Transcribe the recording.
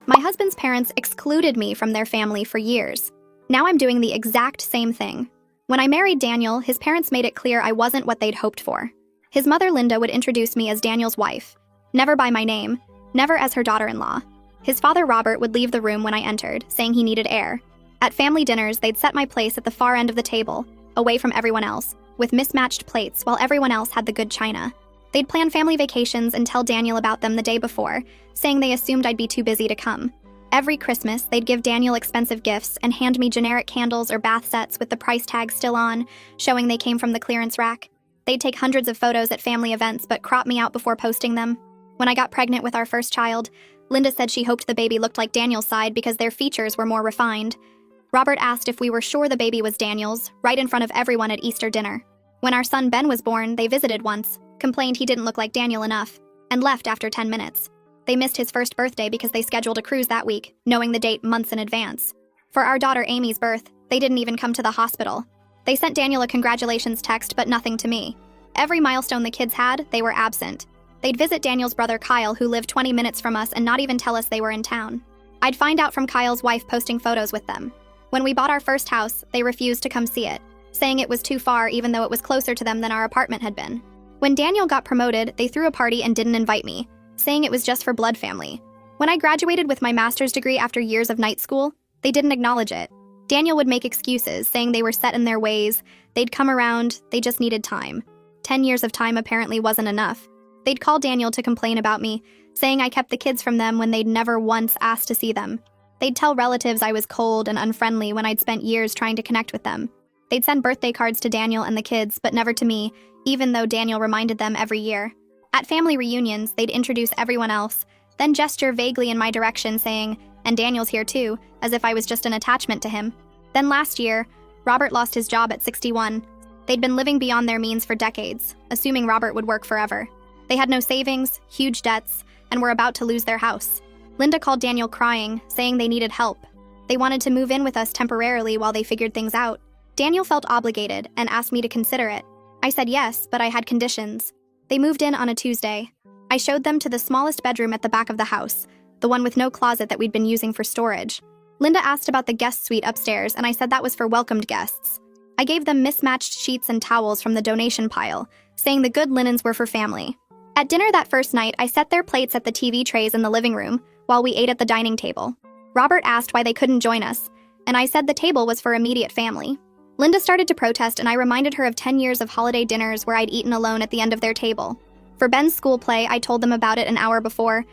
My husband's parents excluded me from their family for years. Now I'm doing the exact same thing. When I married Daniel, his parents made it clear I wasn't what they'd hoped for. His mother, Linda, would introduce me as Daniel's wife, never by my name, never as her daughter-in-law. His father, Robert, would leave the room when I entered, saying he needed air. At family dinners, they'd set my place at the far end of the table, away from everyone else, with mismatched plates while everyone else had the good china. They'd plan family vacations and tell Daniel about them the day before, saying they assumed I'd be too busy to come. Every Christmas, they'd give Daniel expensive gifts and hand me generic candles or bath sets with the price tag still on, showing they came from the clearance rack. They'd take hundreds of photos at family events but crop me out before posting them. When I got pregnant with our first child, Linda said she hoped the baby looked like Daniel's side because their features were more refined. Robert asked if we were sure the baby was Daniel's, right in front of everyone at Easter dinner. When our son Ben was born, they visited once, complained he didn't look like Daniel enough, and left after 10 minutes. They missed his first birthday because they scheduled a cruise that week, knowing the date months in advance. For our daughter Amy's birth, they didn't even come to the hospital. They sent Daniel a congratulations text, but nothing to me. Every milestone the kids had, they were absent. They'd visit Daniel's brother Kyle, who lived 20 minutes from us, and not even tell us they were in town. I'd find out from Kyle's wife posting photos with them. When we bought our first house, they refused to come see it, saying it was too far even though it was closer to them than our apartment had been. When Daniel got promoted, they threw a party and didn't invite me, saying it was just for blood family. When I graduated with my master's degree after years of night school, they didn't acknowledge it. Daniel would make excuses, saying they were set in their ways, they'd come around, they just needed time. 10 years of time apparently wasn't enough. They'd call Daniel to complain about me, saying I kept the kids from them when they'd never once asked to see them. They'd tell relatives I was cold and unfriendly when I'd spent years trying to connect with them. They'd send birthday cards to Daniel and the kids, but never to me, even though Daniel reminded them every year. At family reunions, they'd introduce everyone else, then gesture vaguely in my direction saying, "And Daniel's here too," as if I was just an attachment to him. Then last year, Robert lost his job at 61. They'd been living beyond their means for decades, assuming Robert would work forever. They had no savings, huge debts, and were about to lose their house. Linda called Daniel crying, saying they needed help. They wanted to move in with us temporarily while they figured things out. Daniel felt obligated and asked me to consider it. I said yes, but I had conditions. They moved in on a Tuesday. I showed them to the smallest bedroom at the back of the house, the one with no closet that we'd been using for storage. Linda asked about the guest suite upstairs, and I said that was for welcomed guests. I gave them mismatched sheets and towels from the donation pile, saying the good linens were for family. At dinner that first night, I set their plates at the TV trays in the living room while we ate at the dining table. Robert asked why they couldn't join us, and I said the table was for immediate family. Linda started to protest, and I reminded her of 10 years of holiday dinners where I'd eaten alone at the end of their table. For Ben's school play, I told them about it an hour before,